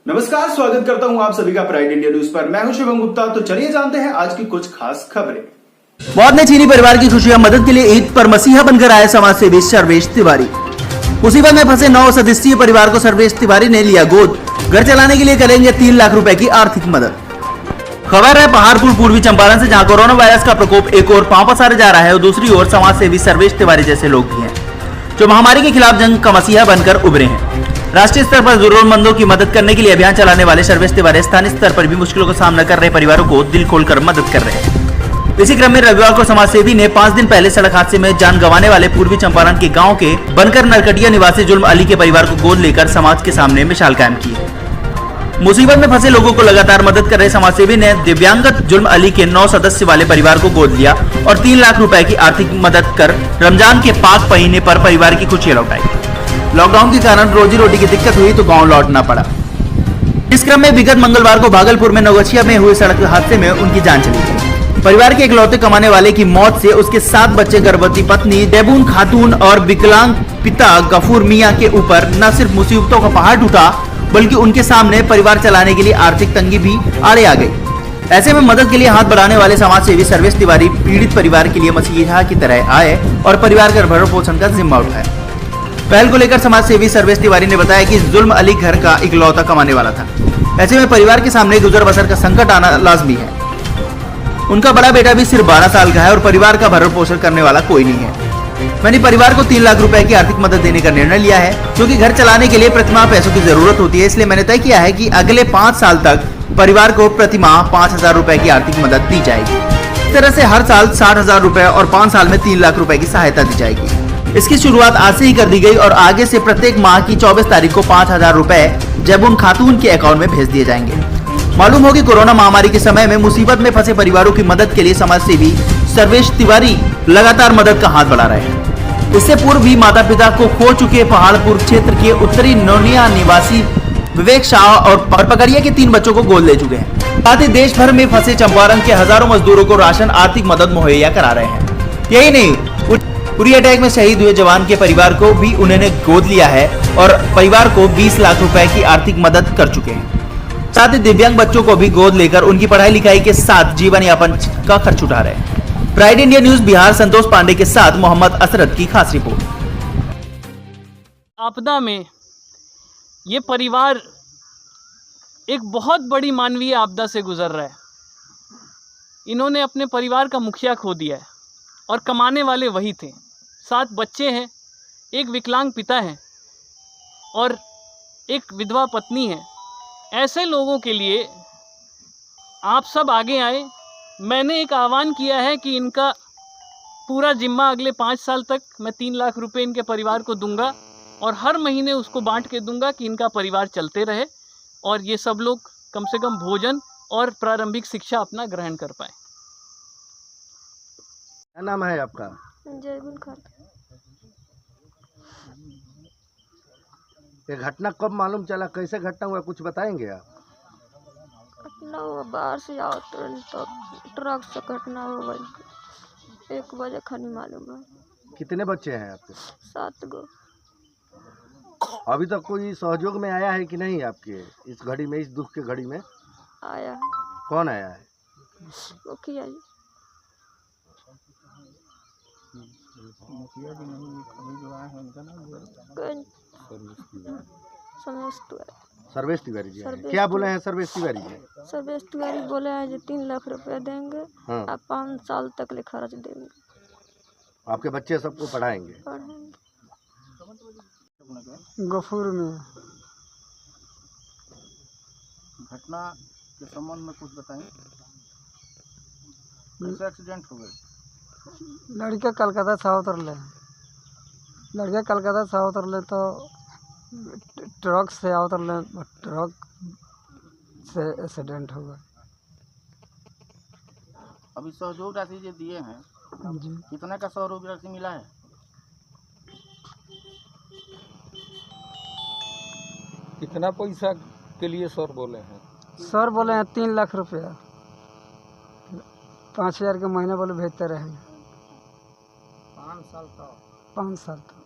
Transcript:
नमस्कार, स्वागत करता हूं आप सभी का प्राइड इंडिया न्यूज पर। मैं हूं शुभम गुप्ता। तो चलिए जानते हैं आज की कुछ खास खबरें। मौत ने छीनी परिवार की खुशियां, मदद के लिए ईद पर मसीहा बनकर आए समाज सेवी सर्वेश तिवारी। मुसीबत में फंसे 9 सदस्यीय परिवार को सर्वेश तिवारी ने लिया गोद। घर चलाने के लिए करेंगे 3 लाख रुपए की आर्थिक मदद। खबर है पहाड़पुर पूर्वी चंपारण से, जहां कोरोना वायरस का प्रकोप एक ओर पांव पसारे जा रहा है और दूसरी ओर समाज सेवी सर्वेश तिवारी जैसे लोग भी हैं जो महामारी के खिलाफ जंग का मसीहा बनकर उभरे हैं। राष्ट्रीय स्तर पर जरूरतमंदों की मदद करने के लिए अभियान चलाने वाले सर्वेश तिवारी स्थानीय स्तर पर भी मुश्किलों का सामना कर रहे परिवारों को दिल खोलकर मदद कर रहे हैं। इसी क्रम में रविवार को समाज सेवी ने 5 दिन पहले सड़क हादसे में जान गंवाने वाले पूर्वी चंपारण के गांव के बनकर नरकटिया निवासी जुल्म अली के परिवार को गोद लेकर समाज के सामने मिसाल कायम की। मुसीबत में फंसे लोगों को लगातार मदद कर रहे समाज सेवी ने दिव्यांगत जुल्म अली के 9 सदस्य वाले परिवार को गोद लिया और 3 लाख रुपए की आर्थिक मदद कर रमजान के पाक महीने पर परिवार की खुशियां लौटाई। लॉकडाउन के कारण रोजी रोटी की दिक्कत हुई तो गांव लौटना पड़ा। इस क्रम में विगत मंगलवार को भागलपुर में नवगछिया में हुए सड़क हादसे में उनकी जान चली गई। परिवार के इकलौते कमाने वाले की मौत से उसके 7 बच्चे, गर्भवती पत्नी देबून खातून और विकलांग पिता गफूर मियां के ऊपर न सिर्फ मुसीबतों का पहाड़ टूटा बल्कि उनके सामने परिवार चलाने के लिए आर्थिक तंगी भी आड़े आ गई। ऐसे में मदद के लिए हाथ बढ़ाने वाले समाज सेवी सर्वेश तिवारी पीड़ित परिवार के लिए मसीहा की तरह आए और परिवार का भरण पोषण का जिम्मा उठाया। पहल को लेकर समाज सेवी सर्वेश तिवारी ने बताया कि जुल्म अली घर का इकलौता कमाने वाला था। ऐसे में परिवार के सामने गुजर बसर का संकट आना लाजमी है। उनका बड़ा बेटा भी सिर्फ 12 साल का है और परिवार का भरण पोषण करने वाला कोई नहीं है। मैंने परिवार को 3 लाख रुपए की आर्थिक मदद देने का निर्णय लिया है, क्योंकि घर चलाने के लिए प्रतिमाह पैसों की जरूरत होती है। इसलिए मैंने तय किया है कि अगले 5 साल तक परिवार को प्रतिमाह 5,000 रुपए की आर्थिक मदद दी जाएगी। इस तरह से हर साल 60,000 रुपए और 5 साल में 3 लाख रुपए की सहायता दी जाएगी। इसकी शुरुआत आज से ही कर दी गई और आगे से प्रत्येक माह की 24 तारीख को 5,000 रुपए जैबून खातून के अकाउंट में भेज दिए जाएंगे। मालूम हो कि कोरोना महामारी के समय में मुसीबत में फंसे परिवारों की मदद के लिए समाज सेवी सर्वेश तिवारी लगातार मदद का हाथ बढ़ा रहे हैं। इससे पूर्व भी माता पिता को खो चुके पहाड़पुर क्षेत्र के उत्तरी नोनिया निवासी विवेक शाह और पकड़िया के 3 बच्चों को गोद ले चुके हैं। साथ ही देश भर में फंसे चंपारण के हजारों मजदूरों को राशन आर्थिक मदद मुहैया करा रहे हैं। यही नहीं, उरी अटैक में शहीद हुए जवान के परिवार को भी उन्होंने गोद लिया है और परिवार को 20 लाख रुपए की आर्थिक मदद कर चुके हैं। साथ ही दिव्यांग बच्चों को भी गोद लेकर उनकी पढ़ाई लिखाई के साथ जीवन यापन का खर्च उठा रहे हैं। Pride India news Bihar Santosh Pandey के साथ मोहम्मद असरत की खास रिपोर्ट। आपदा में ये परिवार एक बहुत बड़ी मानवीय आपदा से गुजर रहा है। इन्होंने अपने परिवार का मुखिया खो दिया है और कमाने वाले वही थे। 7 बच्चे हैं, एक विकलांग पिता है और एक विधवा पत्नी है। ऐसे लोगों के लिए आप सब आगे आए। मैंने एक आह्वान किया है कि इनका पूरा जिम्मा अगले 5 साल तक मैं 3 लाख रुपए इनके परिवार को दूंगा और हर महीने उसको बांट के दूंगा कि इनका परिवार चलते रहे और ये सब लोग कम से कम भोजन और प्रारंभिक शिक्षा अपना ग्रहण कर पाए। क्या नाम है आपका? जयगुल खातून। ये घटना कब मालूम चला, कैसे घटना हुआ, कुछ बताएंगे आप? घटना हुआ बाहर से आओ तो ट्रक से घटना हो गई। 1 बजे खनी मालूम है। कितने बच्चे हैं आपके? 7 गो। अभी तक कोई सहयोग में आया है कि नहीं आपके इस घड़ी में, इस दुख के घड़ी में? आया है कौन आया है? मुखिया जी। सर्वेश तिवारी जी आए। क्या बोले हैं सर्वेश तिवारी जी? सर्वेश तिवारी बोले हैं जो 3 लाख रुपए देंगे। हाँ। और 5 साल तक ले खर्च देंगे। आपके बच्चे सबको पढ़ाएंगे? पढ़ेंगे। गफूर में घटना के संबंध में कुछ बताएं। कैसे एक्सीडेंट हो गई? लड़का कलकत्ता से उतरले। तो ट्रक से उतरले, ट्रक से एक्सीडेंट हो गया। अभी सहयोग राशि जो दिए हैं जी, कितने का सहयोग राशि मिला है? कितना पैसा के लिए सर बोले हैं? सर बोले हैं 3 लाख रुपया। 5,000 के महीने बोले भेजते रहेंगे। 5 साल का? 5 साल तक।